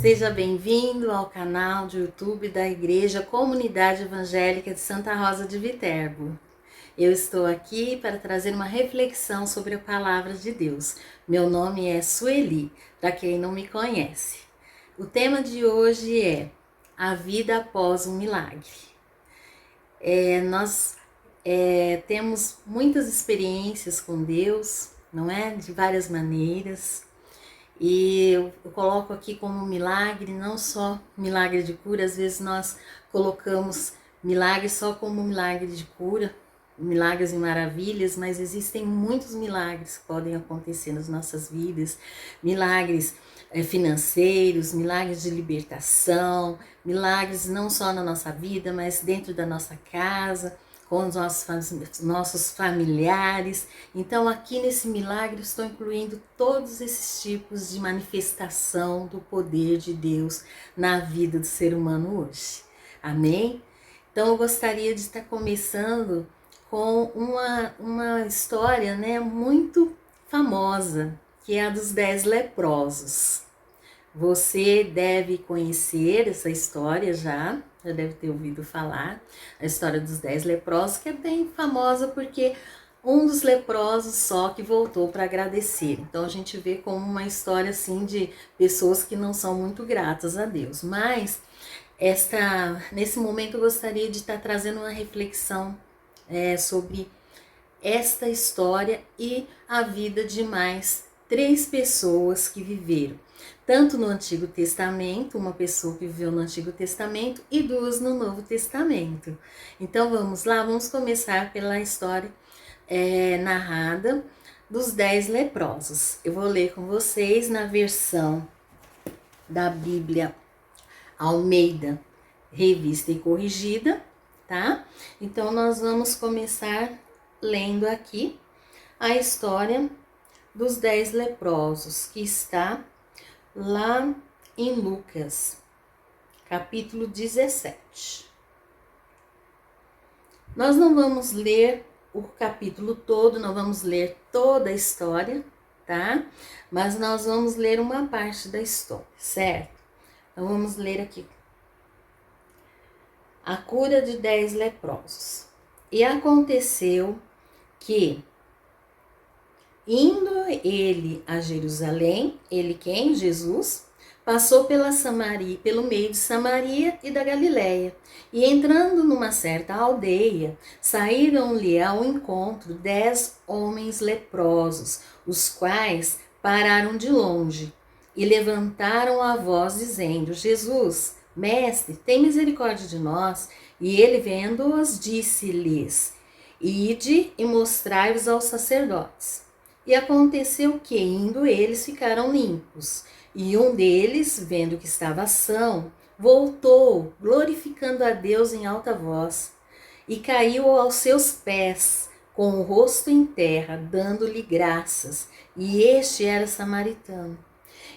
Seja bem-vindo ao canal de YouTube da Igreja Comunidade Evangélica de Santa Rosa de Viterbo. Eu estou aqui para trazer uma reflexão sobre a Palavra de Deus. Meu nome é Sueli, para quem não me conhece. O tema de hoje é a vida após um milagre. Nós temos muitas experiências com Deus, não é? De várias maneiras. E eu coloco aqui como milagre, não só milagre de cura, às vezes nós colocamos milagre só como milagre de cura, milagres e maravilhas, mas existem muitos milagres que podem acontecer nas nossas vidas, milagres financeiros, milagres de libertação, milagres não só na nossa vida, mas dentro da nossa casa, com os nossos familiares. Então aqui nesse milagre estou incluindo todos esses tipos de manifestação do poder de Deus na vida do ser humano hoje. Amém? Então eu gostaria de estar começando com uma história, né, muito famosa, que é a dos 10 leprosos. Você deve conhecer essa história já deve ter ouvido falar, a história dos 10 leprosos, que é bem famosa porque um dos leprosos só que voltou para agradecer. Então a gente vê como uma história assim de pessoas que não são muito gratas a Deus. Mas nesse momento eu gostaria de estar trazendo uma reflexão sobre esta história e a vida de mais 3 pessoas que viveram. Tanto no Antigo Testamento, uma pessoa que viveu no Antigo Testamento e 2 no Novo Testamento. Então vamos lá, vamos começar pela história narrada dos 10 leprosos. Eu vou ler com vocês na versão da Bíblia Almeida, Revista e Corrigida, tá? Então nós vamos começar lendo aqui a história dos 10 leprosos, que está lá em Lucas, capítulo 17. Nós não vamos ler o capítulo todo, não vamos ler toda a história, tá? Mas nós vamos ler uma parte da história, certo? Então vamos ler aqui. A cura de 10 leprosos. E aconteceu que, indo ele a Jerusalém, ele quem? Jesus, passou pela Samaria, pelo meio de Samaria e da Galileia. E entrando numa certa aldeia, saíram-lhe ao encontro 10 homens leprosos, os quais pararam de longe e levantaram a voz dizendo: Jesus, mestre, tem misericórdia de nós. E ele, vendo-os, disse-lhes: Ide e mostrai-vos aos sacerdotes. E aconteceu que, indo eles, ficaram limpos. E um deles, vendo que estava são, voltou, glorificando a Deus em alta voz, e caiu aos seus pés, com o rosto em terra, dando-lhe graças. E este era samaritano.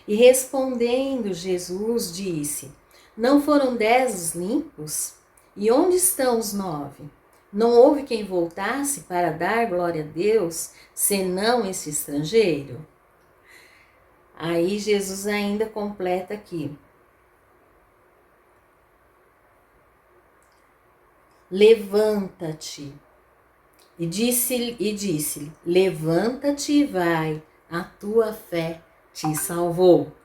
E respondendo Jesus, disse: Não foram 10 os limpos? E onde estão os 9? Não houve quem voltasse para dar glória a Deus, senão esse estrangeiro? Aí Jesus ainda completa aqui. Levanta-te. E disse-lhe, levanta-te e vai, a tua fé te salvou.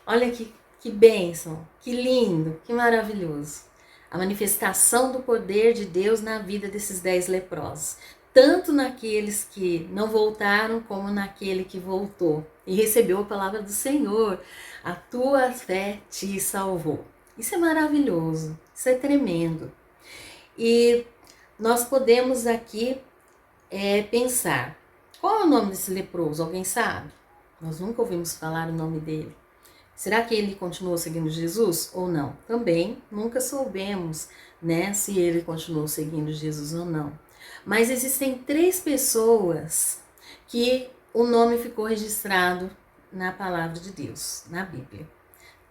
Olha que bênção, que lindo, que maravilhoso. A manifestação do poder de Deus na vida desses 10 leprosos. Tanto naqueles que não voltaram, como naquele que voltou e recebeu a palavra do Senhor. A tua fé te salvou. Isso é maravilhoso, isso é tremendo. E nós podemos aqui pensar, qual é o nome desse leproso? Alguém sabe? Nós nunca ouvimos falar o nome dele. Será que ele continuou seguindo Jesus ou não? Também nunca soubemos, né, se ele continuou seguindo Jesus ou não. Mas existem 3 pessoas que o nome ficou registrado na palavra de Deus, na Bíblia.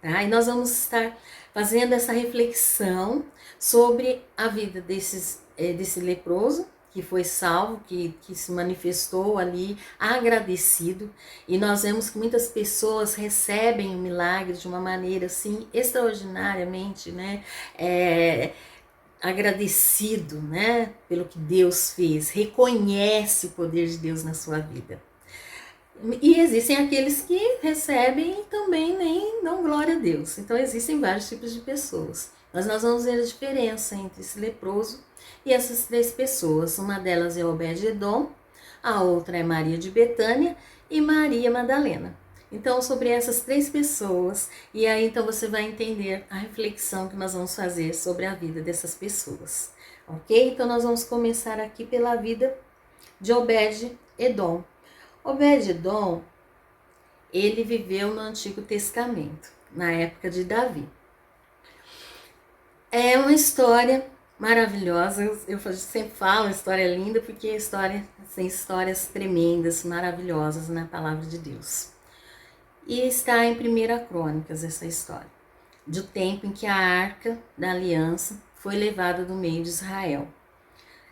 Tá? E nós vamos estar fazendo essa reflexão sobre a vida desse leproso que foi salvo, que se manifestou ali agradecido, e nós vemos que muitas pessoas recebem o milagre de uma maneira assim extraordinariamente, né, agradecido, né, pelo que Deus fez, reconhece o poder de Deus na sua vida. E existem aqueles que recebem e também nem dão glória a Deus. Então existem vários tipos de pessoas. Mas nós vamos ver a diferença entre esse leproso e essas três pessoas. Uma delas é Obed-edom, a outra é Maria de Betânia e Maria Madalena. Então, sobre essas três pessoas, e aí então você vai entender a reflexão que nós vamos fazer sobre a vida dessas pessoas. Ok? Então nós vamos começar aqui pela vida de Obed-edom. Obed-edom, ele viveu no Antigo Testamento, na época de Davi. É uma história maravilhosa, eu sempre falo, história linda, porque tem histórias tremendas, maravilhosas na palavra de Deus. E está em 1 Crônicas essa história, do tempo em que a Arca da Aliança foi levada do meio de Israel.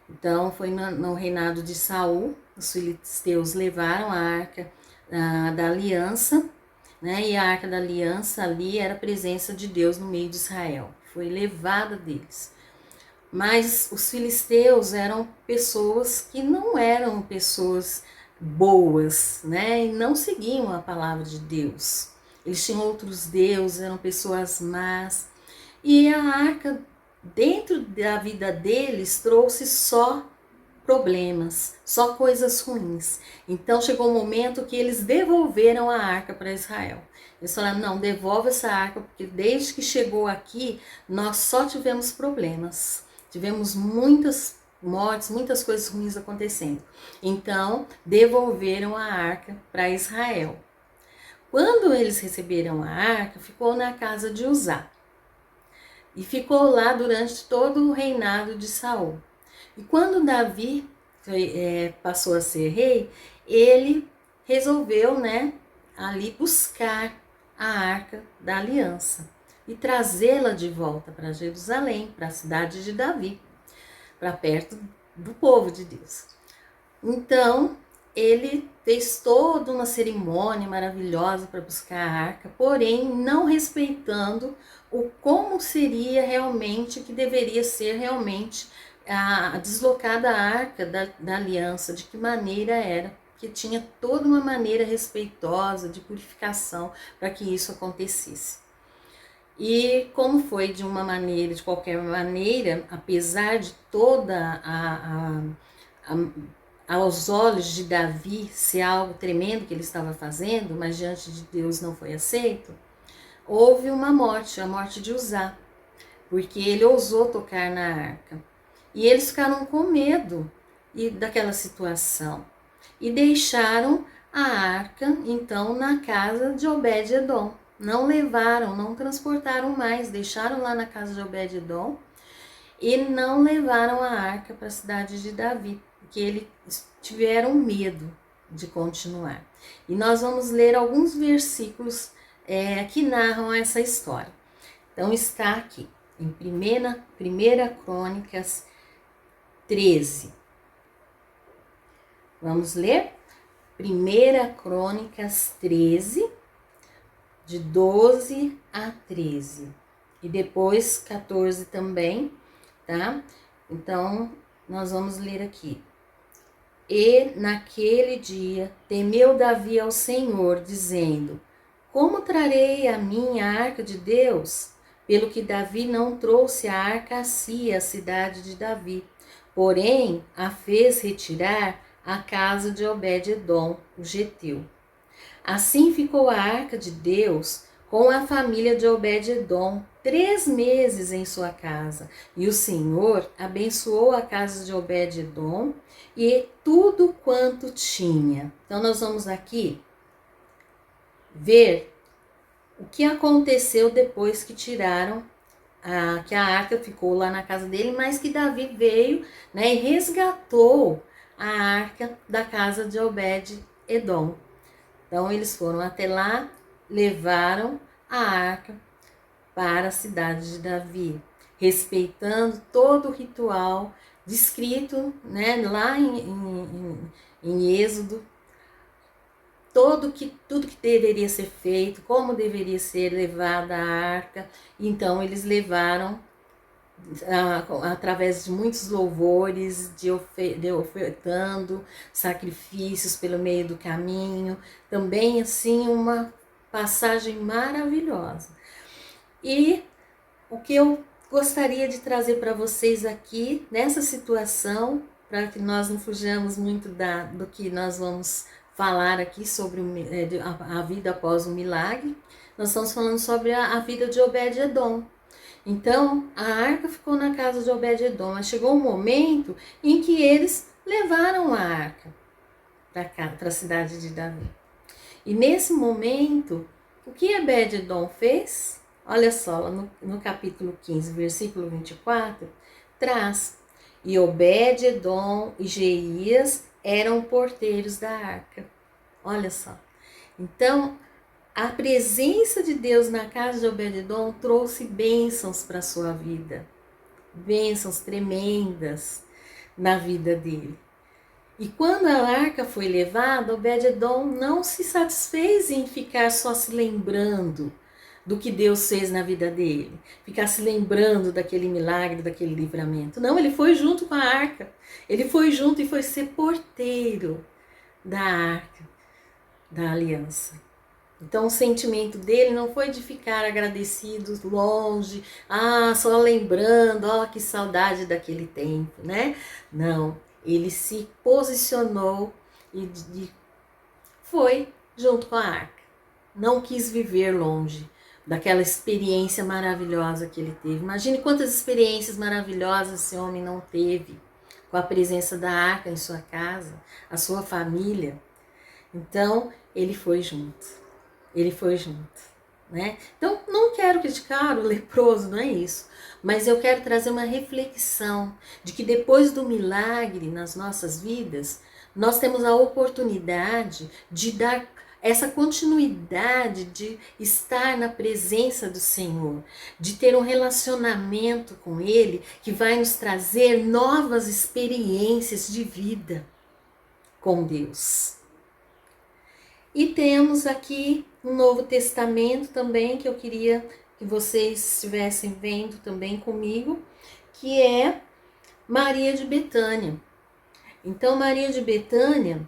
Então, foi no reinado de Saul, os filisteus levaram a Arca da Aliança, né? E a Arca da Aliança ali era a presença de Deus no meio de Israel, foi levada deles. Mas os filisteus eram pessoas que não eram pessoas boas, né? E não seguiam a palavra de Deus. Eles tinham outros deuses, eram pessoas más. E a arca, dentro da vida deles, trouxe só problemas, só coisas ruins. Então chegou o momento que eles devolveram a arca para Israel. Eles falaram, não, devolve essa arca, porque desde que chegou aqui, nós só tivemos problemas. Tivemos muitas mortes, muitas coisas ruins acontecendo. Então, devolveram a arca para Israel. Quando eles receberam a arca, ficou na casa de Uzá. E ficou lá durante todo o reinado de Saul. E quando Davi passou a ser rei, ele resolveu, né, ali buscar a Arca da Aliança e trazê-la de volta para Jerusalém, para a cidade de Davi, para perto do povo de Deus. Então, ele fez toda uma cerimônia maravilhosa para buscar a arca, porém não respeitando o como seria realmente, que deveria ser realmente a deslocada arca da aliança, de que maneira era, que tinha toda uma maneira respeitosa de purificação para que isso acontecesse. E como foi de uma maneira, de qualquer maneira, apesar de toda aos olhos de Davi ser algo tremendo que ele estava fazendo, mas diante de Deus não foi aceito, houve uma morte, a morte de Uzá, porque ele ousou tocar na arca. E eles ficaram com medo daquela situação e deixaram a arca, então, na casa de Obed-edom. Não levaram, não transportaram mais, deixaram lá na casa de Obed-edom e não levaram a arca para a cidade de Davi, porque eles tiveram medo de continuar. E nós vamos ler alguns versículos que narram essa história. Então está aqui, em 1 Crônicas 13. Vamos ler? 1 Crônicas 13, de 12 a 13. E depois 14 também, tá? Então, nós vamos ler aqui. E naquele dia temeu Davi ao Senhor, dizendo: como trarei a minha arca de Deus? Pelo que Davi não trouxe a arca a si, a cidade de Davi, porém a fez retirar à casa de Obed-edom, o geteu. Assim ficou a arca de Deus com a família de Obed-edom 3 meses em sua casa. E o Senhor abençoou a casa de Obed-edom e tudo quanto tinha. Então nós vamos aqui ver o que aconteceu depois que tiraram, que a arca ficou lá na casa dele, mas que Davi veio, né, e resgatou a arca da casa de Obed-edom. Então eles foram até lá, levaram a arca para a cidade de Davi, respeitando todo o ritual descrito, né, lá em Êxodo, tudo que deveria ser feito, como deveria ser levada a arca. Então eles levaram através de muitos louvores, de ofertando sacrifícios pelo meio do caminho, também assim uma passagem maravilhosa. E o que eu gostaria de trazer para vocês aqui nessa situação, para que nós não fujamos muito do que nós vamos falar aqui sobre a vida após o milagre, nós estamos falando sobre a vida de Obed-Edom. Então, a arca ficou na casa de Obed-Edom, mas chegou um momento em que eles levaram a arca para a cidade de Davi. E nesse momento, o que Obed-Edom fez? Olha só, no capítulo 15, versículo 24, traz: e Obed-Edom e Jeías eram porteiros da arca. Olha só. Então, a presença de Deus na casa de Obed-Edom trouxe bênçãos para a sua vida. Bênçãos tremendas na vida dele. E quando a arca foi levada, Obed-Edom não se satisfez em ficar só se lembrando do que Deus fez na vida dele, ficar se lembrando daquele milagre, daquele livramento. Não, ele foi junto com a arca. Ele foi junto e foi ser porteiro da arca, da aliança. Então o sentimento dele não foi de ficar agradecido longe, só lembrando, que saudade daquele tempo, né? Não, ele se posicionou e foi junto com a arca. Não quis viver longe daquela experiência maravilhosa que ele teve. Imagine quantas experiências maravilhosas esse homem não teve com a presença da arca em sua casa, a sua família. Então, ele foi junto. Ele foi junto, né? Então, não quero criticar o leproso, não é isso. Mas eu quero trazer uma reflexão de que depois do milagre nas nossas vidas, nós temos a oportunidade de dar essa continuidade, de estar na presença do Senhor, de ter um relacionamento com Ele que vai nos trazer novas experiências de vida com Deus. E temos aqui um Novo Testamento também, que eu queria que vocês estivessem vendo também comigo, que é Maria de Betânia. Então, Maria de Betânia,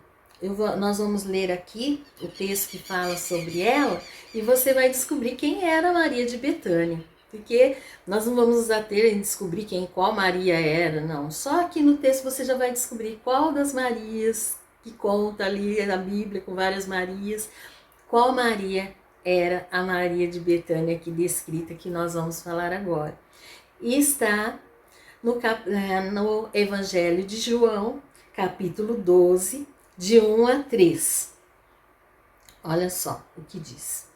nós vamos ler aqui o texto que fala sobre ela, e você vai descobrir quem era Maria de Betânia. Porque nós não vamos nos ater em descobrir qual Maria era, não. Só aqui no texto você já vai descobrir qual das Marias que conta ali na Bíblia com várias Marias, qual Maria era a Maria de Betânia aqui descrita, que nós vamos falar agora. E está no Evangelho de João, capítulo 12, de 1 a 3. Olha só o que diz.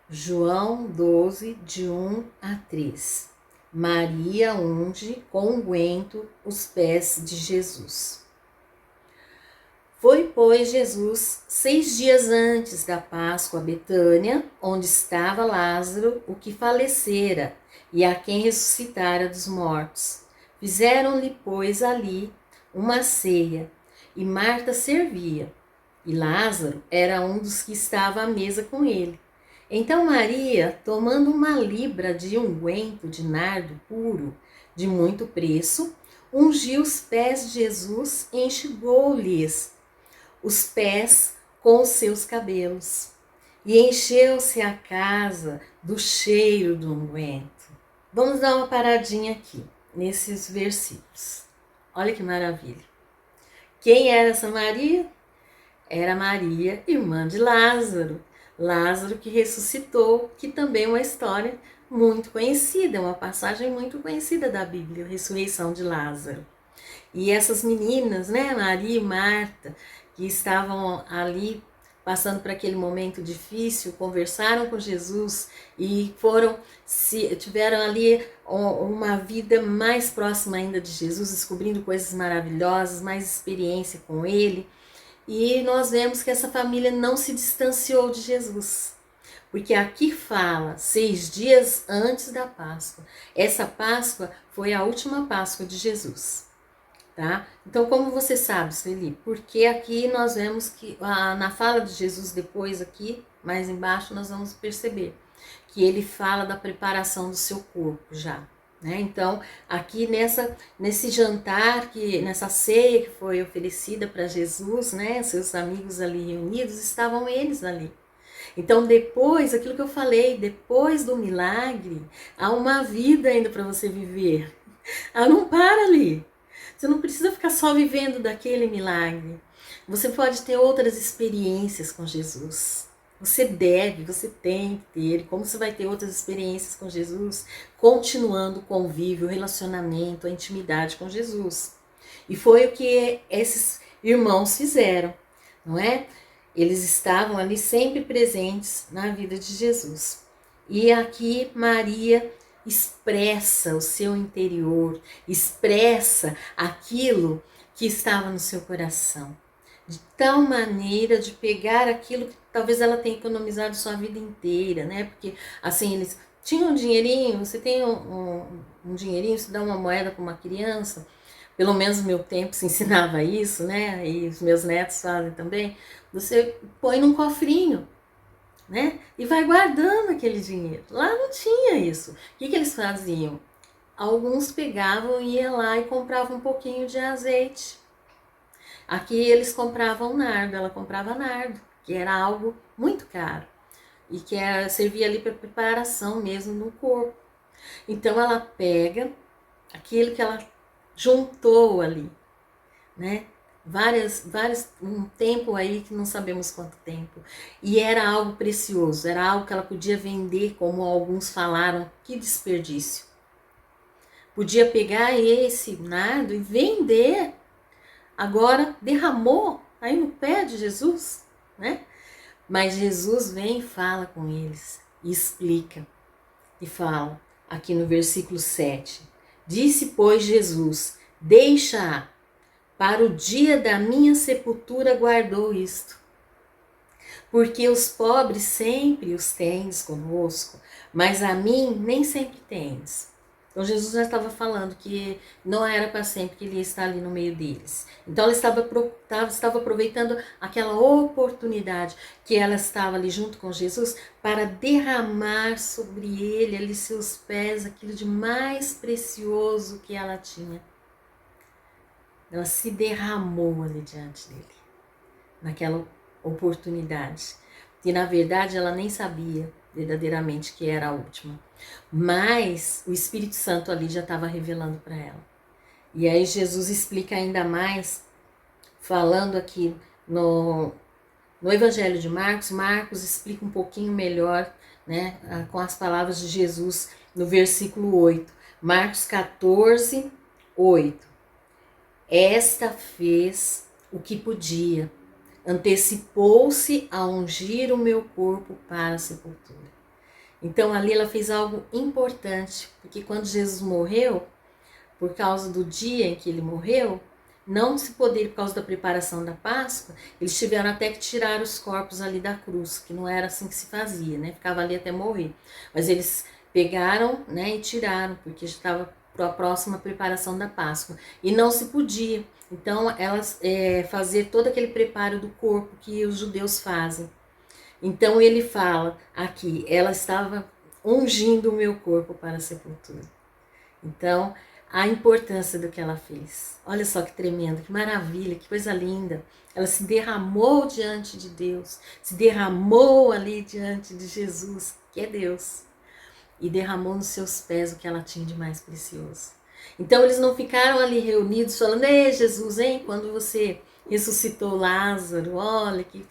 João 12, de 1 a 3. Maria unge com unguento os pés de Jesus. Foi, pois, Jesus 6 dias antes da Páscoa a Betânia, onde estava Lázaro, o que falecera, e a quem ressuscitara dos mortos. Fizeram-lhe, pois, ali uma ceia, e Marta servia, e Lázaro era um dos que estava à mesa com ele. Então Maria, tomando uma libra de unguento de nardo puro, de muito preço, ungiu os pés de Jesus e enxugou-lhes os pés com os seus cabelos. E encheu-se a casa do cheiro do unguento. Vamos dar uma paradinha aqui, nesses versículos. Olha que maravilha. Quem era essa Maria? Era Maria, irmã de Lázaro. Lázaro que ressuscitou, que também é uma história muito conhecida, uma passagem muito conhecida da Bíblia, a ressurreição de Lázaro. E essas meninas, né, Maria e Marta, que estavam ali passando por aquele momento difícil, conversaram com Jesus e tiveram ali uma vida mais próxima ainda de Jesus, descobrindo coisas maravilhosas, mais experiência com Ele. E nós vemos que essa família não se distanciou de Jesus. Porque aqui fala 6 dias antes da Páscoa. Essa Páscoa foi a última Páscoa de Jesus, tá? Então, como você sabe, Sueli? Porque aqui nós vemos que na fala de Jesus depois aqui, mais embaixo, nós vamos perceber que ele fala da preparação do seu corpo já, né? Então, aqui nesse jantar, nessa ceia que foi oferecida para Jesus, né? Seus amigos ali reunidos, estavam eles ali. Então, depois, aquilo que eu falei, depois do milagre, há uma vida ainda para você viver. Ela não para ali. Você não precisa ficar só vivendo daquele milagre. Você pode ter outras experiências com Jesus. Você deve, você tem que ter. Como você vai ter outras experiências com Jesus? Continuando o convívio, o relacionamento, a intimidade com Jesus. E foi o que esses irmãos fizeram, não é? Eles estavam ali sempre presentes na vida de Jesus. E aqui Maria expressa o seu interior, expressa aquilo que estava no seu coração, de tal maneira de pegar aquilo que talvez ela tenha economizado sua vida inteira, né? Porque assim, eles tinham um dinheirinho, você tem um dinheirinho, você dá uma moeda para uma criança, pelo menos no meu tempo se ensinava isso, né? E os meus netos fazem também. Você põe num cofrinho, né? E vai guardando aquele dinheiro. Lá não tinha isso. O que eles faziam? Alguns pegavam e iam lá e compravam um pouquinho de azeite. Aqui eles compravam nardo, ela comprava nardo, que era algo muito caro. E que servia ali para preparação mesmo no corpo. Então ela pega aquilo que ela juntou ali, né? Um tempo aí que não sabemos quanto tempo. E era algo precioso, era algo que ela podia vender, como alguns falaram, que desperdício. Podia pegar esse nardo e vender. Agora derramou aí no pé de Jesus, né? Mas Jesus vem e fala com eles, e explica, e fala aqui no versículo 7. Disse, pois, Jesus, deixa-a, para o dia da minha sepultura guardou isto. Porque os pobres sempre os tendes conosco, mas a mim nem sempre tendes. Então Jesus já estava falando que não era para sempre que ele ia estar ali no meio deles. Então ela estava aproveitando aquela oportunidade que ela estava ali junto com Jesus para derramar sobre ele, ali seus pés, aquilo de mais precioso que ela tinha. Ela se derramou ali diante dele, naquela oportunidade. E na verdade ela nem sabia verdadeiramente que era a última. Mas o Espírito Santo ali já estava revelando para ela. E aí Jesus explica ainda mais, falando aqui no Evangelho de Marcos. Marcos explica um pouquinho melhor, né, com as palavras de Jesus no versículo 8. Marcos 14, 8. Esta fez o que podia, antecipou-se a ungir o meu corpo para a sepultura. Então ali ela fez algo importante, porque quando Jesus morreu, por causa do dia em que ele morreu, não se poderia, por causa da preparação da Páscoa, eles tiveram até que tirar os corpos ali da cruz, que não era assim que se fazia, né? Ficava ali até morrer. Mas eles pegaram, né, e tiraram, porque já estava para a próxima preparação da Páscoa. E não se podia. Então, elas fazer todo aquele preparo do corpo que os judeus fazem. Então, ele fala aqui, ela estava ungindo o meu corpo para a sepultura. Então, a importância do que ela fez. Olha só que tremendo, que maravilha, que coisa linda. Ela se derramou diante de Deus, se derramou ali diante de Jesus, que é Deus, e derramou nos seus pés o que ela tinha de mais precioso. Então eles não ficaram ali reunidos falando: ei, Jesus, hein, quando você ressuscitou Lázaro, olha que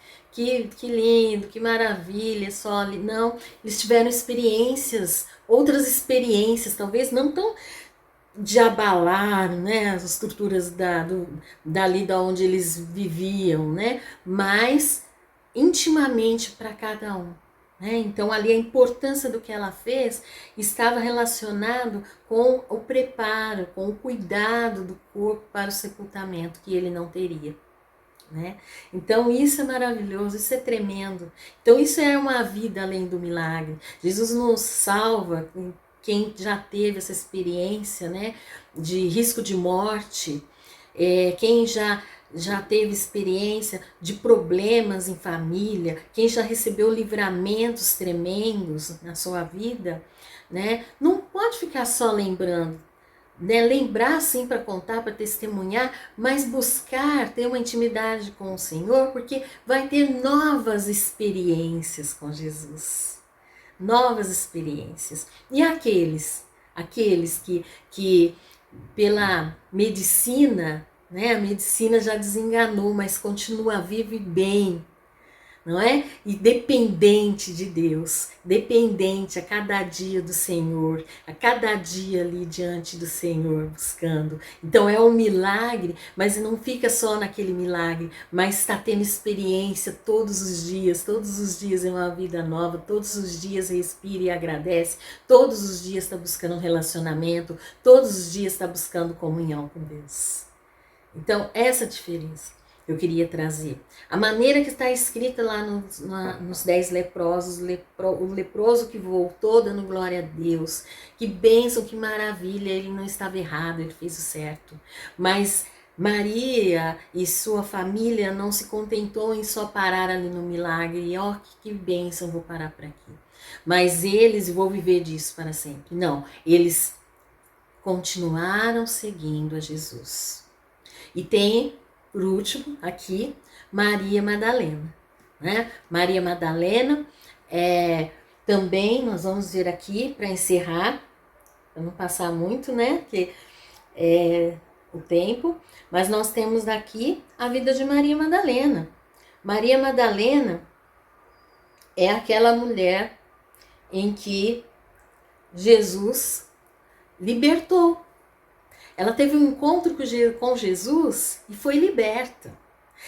lindo, que maravilha, só ali. Não, eles tiveram experiências, outras experiências, talvez não tão de abalar, né, as estruturas dali da onde eles viviam, né, mas intimamente para cada um. Né? Então ali a importância do que ela fez estava relacionado com o preparo, com o cuidado do corpo para o sepultamento que ele não teria. né? Então isso é maravilhoso, isso é tremendo. Então isso é uma vida além do milagre. Jesus nos salva, quem já teve essa experiência, né, de risco de morte, quem já teve experiência de problemas em família, quem já recebeu livramentos tremendos na sua vida, né? Não pode ficar só lembrando, né? Lembrar sim para contar, para testemunhar, mas buscar ter uma intimidade com o Senhor, porque vai ter novas experiências com Jesus. Novas experiências. E aqueles que pela medicina, né? A medicina já desenganou, mas continua vivo e bem, não é? E dependente de Deus, dependente a cada dia do Senhor, a cada dia ali diante do Senhor, buscando. Então é um milagre, mas não fica só naquele milagre, mas está tendo experiência todos os dias é uma vida nova, todos os dias respira e agradece, todos os dias está buscando um relacionamento, todos os dias está buscando comunhão com Deus. Então, essa diferença eu queria trazer. A maneira que está escrita lá nos 10 leprosos, o leproso que voltou dando glória a Deus, que bênção, que maravilha, ele não estava errado, ele fez o certo. Mas Maria e sua família não se contentou em só parar ali no milagre, e ó, que bênção, vou parar por aqui. Mas eles, vou viver disso para sempre. Não, eles continuaram seguindo a Jesus. E tem, por último, aqui, Maria Madalena, né? Maria Madalena, também nós vamos ver aqui, para encerrar, para não passar muito, né? Que o tempo, mas nós temos aqui a vida de Maria Madalena. Maria Madalena é aquela mulher em que Jesus libertou. Ela teve um encontro com Jesus e foi liberta.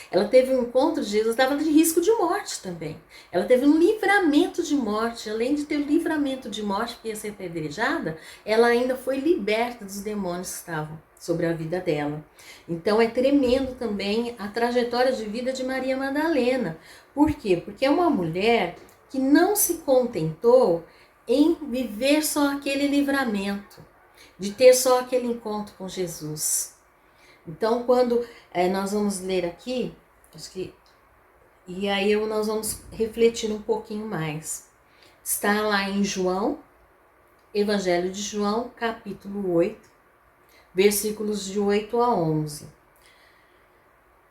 Ela teve um encontro de Jesus, estava de risco de morte também. Ela teve um livramento de morte. Além de ter um livramento de morte, porque ia ser apedrejada, ela ainda foi liberta dos demônios que estavam sobre a vida dela. Então é tremendo também a trajetória de vida de Maria Madalena. Por quê? Porque é uma mulher que não se contentou em viver só aquele livramento, de ter só aquele encontro com Jesus. Então, quando nós vamos ler aqui, acho que, e aí nós vamos refletir um pouquinho mais. Está lá em João, Evangelho de João, capítulo 8, versículos de 8 a 11.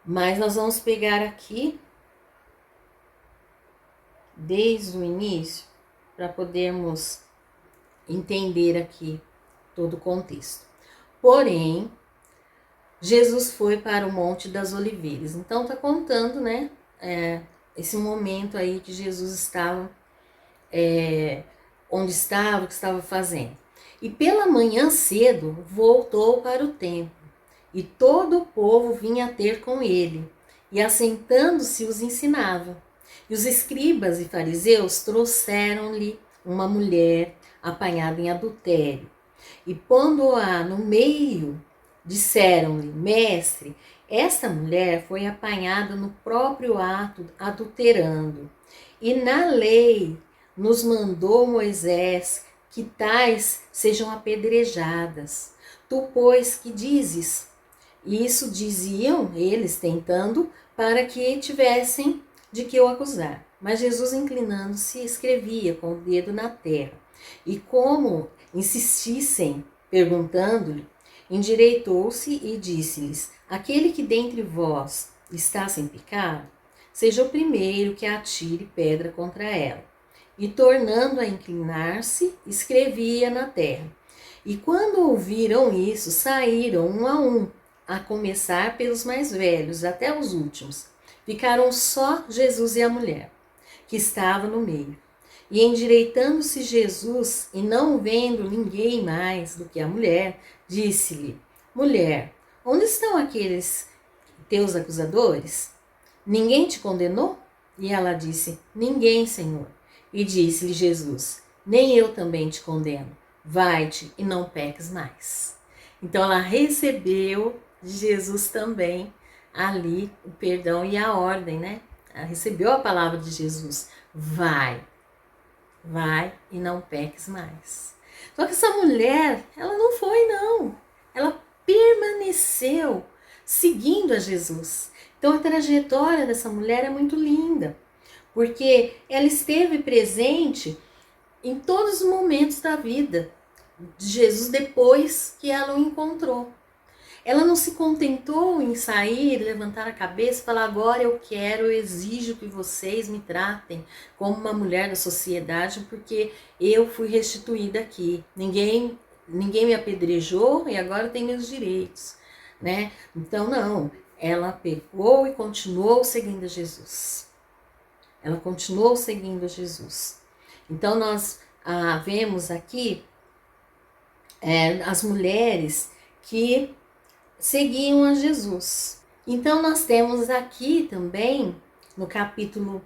Mas nós vamos pegar aqui, desde o início, para podermos entender aqui todo o contexto. Porém, Jesus foi para o Monte das Oliveiras. Então tá contando, né, esse momento aí que Jesus estava, onde estava, o que estava fazendo. E pela manhã cedo voltou para o templo, e todo o povo vinha ter com ele, e assentando-se os ensinava. E os escribas e fariseus trouxeram-lhe uma mulher apanhada em adultério, e pondo-a no meio, disseram-lhe: Mestre, esta mulher foi apanhada no próprio ato, adulterando. E na lei nos mandou Moisés que tais sejam apedrejadas. Tu, pois, que dizes? Isso diziam eles, tentando, para que tivessem de que o acusar. Mas Jesus, inclinando-se, escrevia com o dedo na terra. E como insistissem, perguntando-lhe, endireitou-se e disse-lhes: Aquele que dentre vós está sem pecado, seja o primeiro que atire pedra contra ela. E tornando a inclinar-se, escrevia na terra. E quando ouviram isso, saíram um, a começar pelos mais velhos até os últimos. Ficaram só Jesus e a mulher, que estava no meio. E endireitando-se Jesus, e não vendo ninguém mais do que a mulher, disse-lhe: Mulher, onde estão aqueles teus acusadores? Ninguém te condenou? E ela disse: Ninguém, Senhor. E disse-lhe Jesus: Nem eu também te condeno. Vai-te e não peques mais. Então ela recebeu de Jesus também ali o perdão e a ordem, né? Ela recebeu a palavra de Jesus. Vai e não peques mais. Só que essa mulher, ela não foi não. Ela permaneceu seguindo a Jesus. Então a trajetória dessa mulher é muito linda, porque ela esteve presente em todos os momentos da vida de Jesus depois que ela o encontrou. Ela não se contentou em sair, levantar a cabeça e falar: agora eu quero, eu exijo que vocês me tratem como uma mulher da sociedade, porque eu fui restituída aqui. Ninguém me apedrejou e agora eu tenho meus direitos, né? Então não, ela pecou e continuou seguindo Jesus. Ela continuou seguindo Jesus. Então nós vemos aqui as mulheres que seguiam a Jesus. Então nós temos aqui também, no capítulo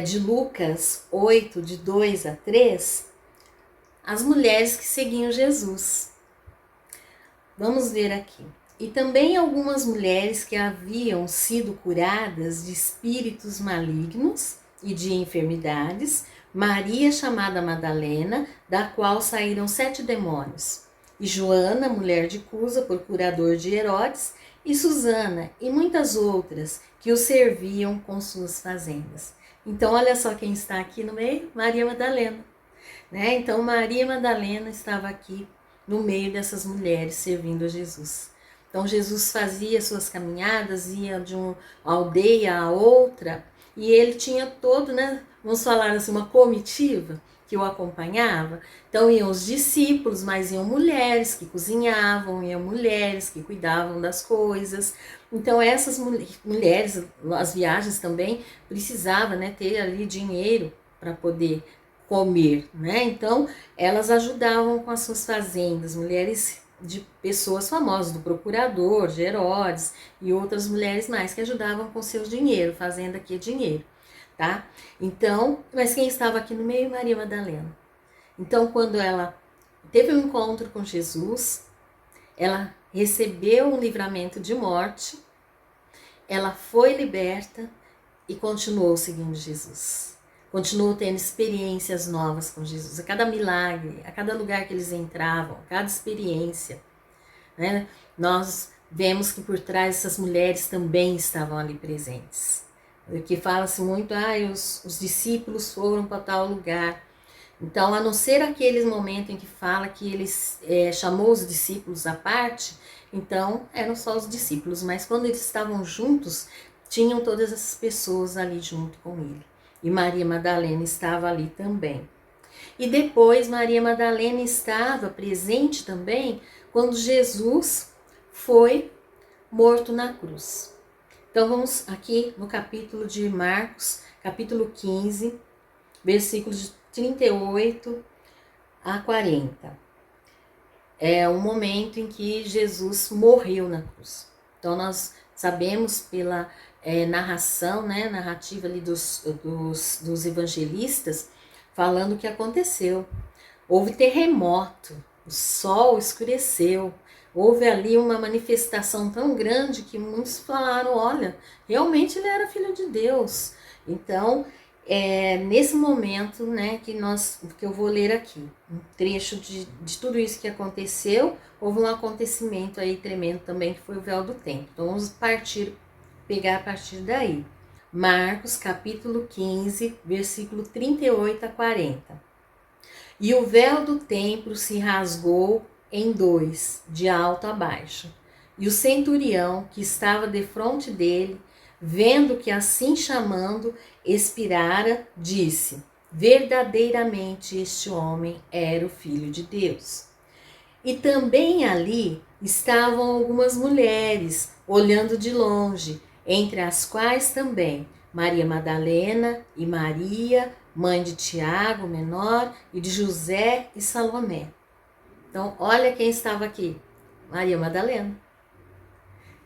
de Lucas 8, de 2 a 3, as mulheres que seguiam Jesus. Vamos ver aqui. E também algumas mulheres que haviam sido curadas de espíritos malignos e de enfermidades, Maria, chamada Madalena, da qual saíram 7 demônios, e Joana, mulher de Cusa, procurador de Herodes, e Susana, e muitas outras que o serviam com suas fazendas. Então, olha só quem está aqui no meio, Maria Madalena. Né? Então, Maria Madalena estava aqui no meio dessas mulheres servindo a Jesus. Então, Jesus fazia suas caminhadas, ia de uma aldeia a outra, e ele tinha todo, né, vamos falar assim, uma comitiva que o acompanhava. Então, iam os discípulos, mas iam mulheres que cozinhavam, iam mulheres que cuidavam das coisas. Então, essas mulheres, as viagens também, precisavam, né, ter ali dinheiro para poder comer, né? Então, elas ajudavam com as suas fazendas, mulheres de pessoas famosas, do procurador, de Herodes e outras mulheres mais que ajudavam com seu dinheiro, fazenda aqui é dinheiro, tá? Então, mas quem estava aqui no meio? Maria Madalena. Então, quando ela teve um encontro com Jesus, ela recebeu um livramento de morte, ela foi liberta e continuou seguindo Jesus. Continuou tendo experiências novas com Jesus. A cada milagre, a cada lugar que eles entravam, a cada experiência, né? Nós vemos que por trás essas mulheres também estavam ali presentes. Que fala-se muito, os discípulos foram para tal lugar. Então, a não ser aqueles momentos em que fala que ele chamou os discípulos à parte, então eram só os discípulos, mas quando eles estavam juntos, tinham todas essas pessoas ali junto com ele. E Maria Madalena estava ali também. E depois Maria Madalena estava presente também quando Jesus foi morto na cruz. Então vamos aqui no capítulo de Marcos, capítulo 15, versículos de 38 a 40. É o momento em que Jesus morreu na cruz. Então nós sabemos pela narração, né, narrativa ali dos evangelistas, falando o que aconteceu. Houve terremoto, o sol escureceu, houve ali uma manifestação tão grande que muitos falaram, olha, realmente ele era filho de Deus. Então, nesse momento, né, que eu vou ler aqui, um trecho de tudo isso que aconteceu, houve um acontecimento aí tremendo também, que foi o véu do templo. Então, vamos pegar a partir daí. Marcos, capítulo 15, versículo 38 a 40. E o véu do templo se rasgou em 2, de alto a baixo. E o centurião, que estava defronte dele, vendo que assim chamando expirara, disse: verdadeiramente este homem era o Filho de Deus. E também ali estavam algumas mulheres, olhando de longe, entre as quais também Maria Madalena e Maria, mãe de Tiago, menor, e de José e Salomé. Então, olha quem estava aqui, Maria Madalena.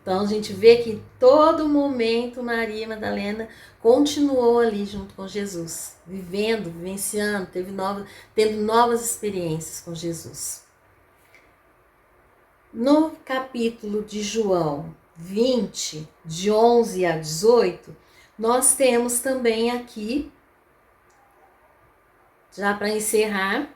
Então, a gente vê que em todo momento Maria Madalena continuou ali junto com Jesus, vivendo, vivenciando, tendo novas experiências com Jesus. No capítulo de João 20, de 11 a 18, nós temos também aqui, já para encerrar,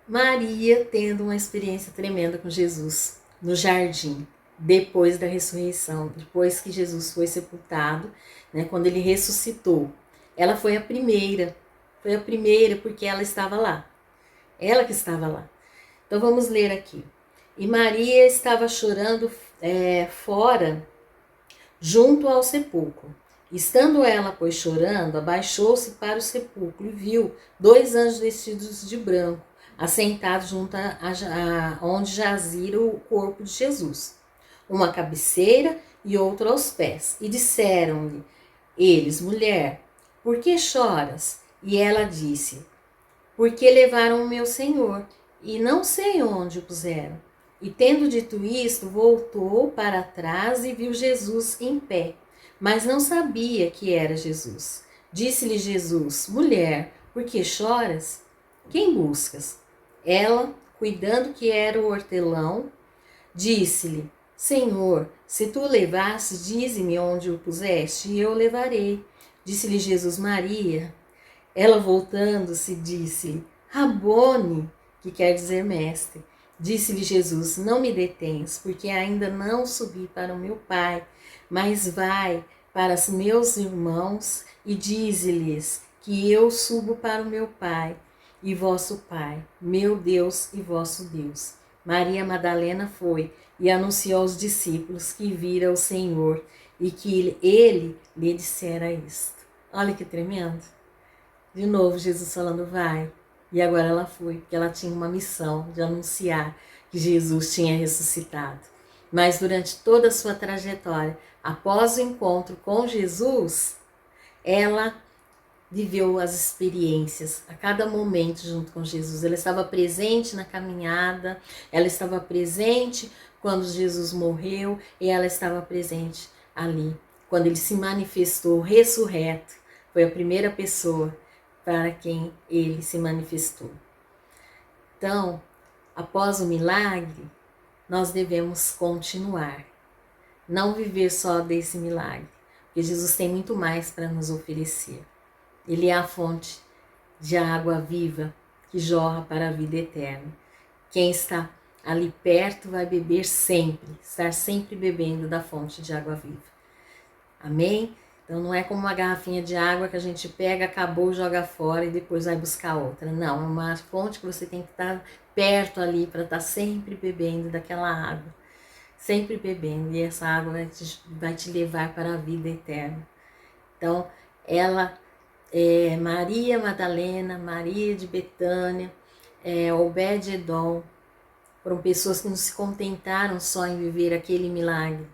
Maria tendo uma experiência tremenda com Jesus no jardim, depois da ressurreição, depois que Jesus foi sepultado, né, quando ele ressuscitou. Ela foi a primeira porque ela estava lá. Ela que estava lá. Então vamos ler aqui. E Maria estava chorando fora, junto ao sepulcro. Estando ela, pois, chorando, abaixou-se para o sepulcro e viu 2 anjos vestidos de branco, assentados junto a onde jazira o corpo de Jesus, uma à cabeceira e outro aos pés. E disseram-lhe eles: mulher, por que choras? E ela disse: porque levaram o meu Senhor, e não sei onde o puseram. E tendo dito isto, voltou para trás e viu Jesus em pé, mas não sabia que era Jesus. Disse-lhe Jesus: mulher, por que choras? Quem buscas? Ela, cuidando que era o hortelão, disse-lhe: Senhor, se tu o levasses, dize-me onde o puseste, e eu o levarei. Disse-lhe Jesus: Maria. Ela, voltando-se, disse-lhe: Rabone, que quer dizer mestre. Disse-lhe Jesus: não me detens, porque ainda não subi para o meu Pai, mas vai para os meus irmãos e dize-lhes que eu subo para o meu Pai e vosso Pai, meu Deus e vosso Deus. Maria Madalena foi e anunciou aos discípulos que vira o Senhor e que ele lhe dissera isto. Olha que tremendo. De novo Jesus falando, vai. E agora ela foi, porque ela tinha uma missão de anunciar que Jesus tinha ressuscitado. Mas durante toda a sua trajetória, após o encontro com Jesus, ela viveu as experiências a cada momento junto com Jesus. Ela estava presente na caminhada, ela estava presente quando Jesus morreu e ela estava presente ali, quando ele se manifestou ressurreto. Foi a primeira pessoa para quem ele se manifestou. Então, após o milagre, nós devemos continuar. Não viver só desse milagre, porque Jesus tem muito mais para nos oferecer. Ele é a fonte de água viva que jorra para a vida eterna. Quem está ali perto vai beber sempre, estar sempre bebendo da fonte de água viva. Amém? Então não é como uma garrafinha de água que a gente pega, acabou, joga fora e depois vai buscar outra. Não, é uma fonte que você tem que estar perto ali para estar sempre bebendo daquela água. Sempre bebendo. E essa água vai te levar para a vida eterna. Então, ela, Maria Madalena, Maria de Betânia, Obed-Edom, foram pessoas que não se contentaram só em viver aquele milagre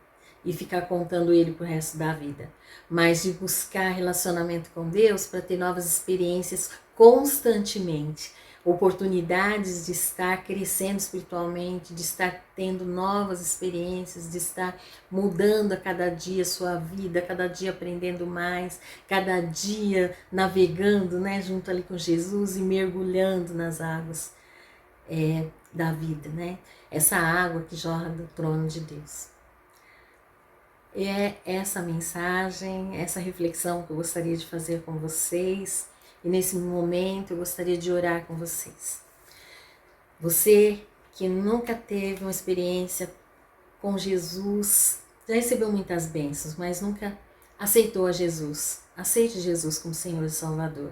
e ficar contando ele pro resto da vida, mas de buscar relacionamento com Deus para ter novas experiências constantemente, oportunidades de estar crescendo espiritualmente, de estar tendo novas experiências, de estar mudando a cada dia sua vida, cada dia aprendendo mais, cada dia navegando, né, junto ali com Jesus e mergulhando nas águas da vida, né? Essa água que jorra do trono de Deus. É essa mensagem, essa reflexão que eu gostaria de fazer com vocês. E nesse momento eu gostaria de orar com vocês. Você que nunca teve uma experiência com Jesus, já recebeu muitas bênçãos, mas nunca aceitou a Jesus. Aceite Jesus como Senhor e Salvador.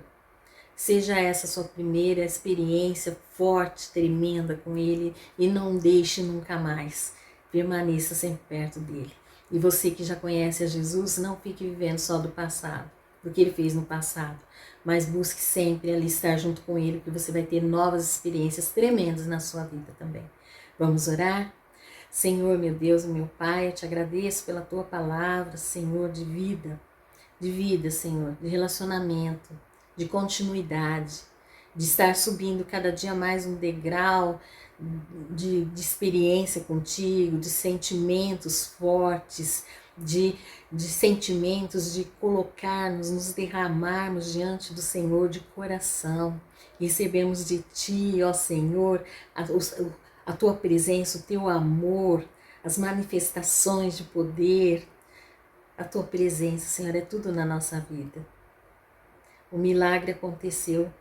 Seja essa sua primeira experiência forte, tremenda com Ele e não deixe nunca mais. Permaneça sempre perto dele. E você que já conhece a Jesus, não fique vivendo só do passado, do que ele fez no passado, mas busque sempre ali estar junto com ele, porque você vai ter novas experiências tremendas na sua vida também. Vamos orar? Senhor, meu Deus, meu Pai, eu te agradeço pela tua palavra, Senhor, de vida, Senhor, de relacionamento, de continuidade, de estar subindo cada dia mais um degrau de experiência contigo, de sentimentos fortes, de sentimentos de colocarmos, nos derramarmos diante do Senhor de coração. Recebemos de Ti, ó Senhor, a Tua presença, o Teu amor, as manifestações de poder, a Tua presença, Senhor, é tudo na nossa vida. O milagre aconteceu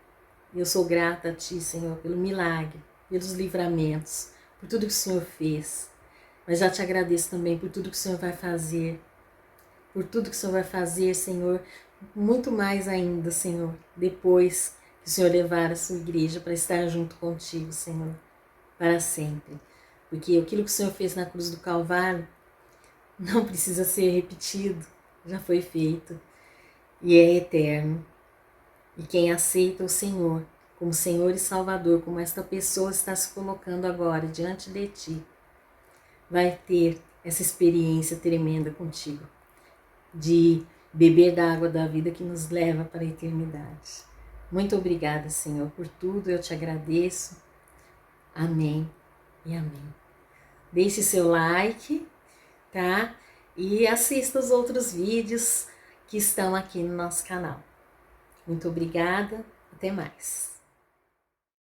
e eu sou grata a Ti, Senhor, pelo milagre, pelos livramentos, por tudo que o Senhor fez. Mas já te agradeço também por tudo que o Senhor vai fazer, por tudo que o Senhor vai fazer, Senhor, muito mais ainda, Senhor, depois que o Senhor levar a sua igreja para estar junto contigo, Senhor, para sempre. Porque aquilo que o Senhor fez na cruz do Calvário não precisa ser repetido, já foi feito e é eterno. E quem aceita o Senhor como Senhor e Salvador, como esta pessoa está se colocando agora diante de Ti, vai ter essa experiência tremenda contigo, de beber da água da vida que nos leva para a eternidade. Muito obrigada, Senhor, por tudo, eu te agradeço. Amém e amém. Deixe seu like, tá? E assista os outros vídeos que estão aqui no nosso canal. Muito obrigada, até mais.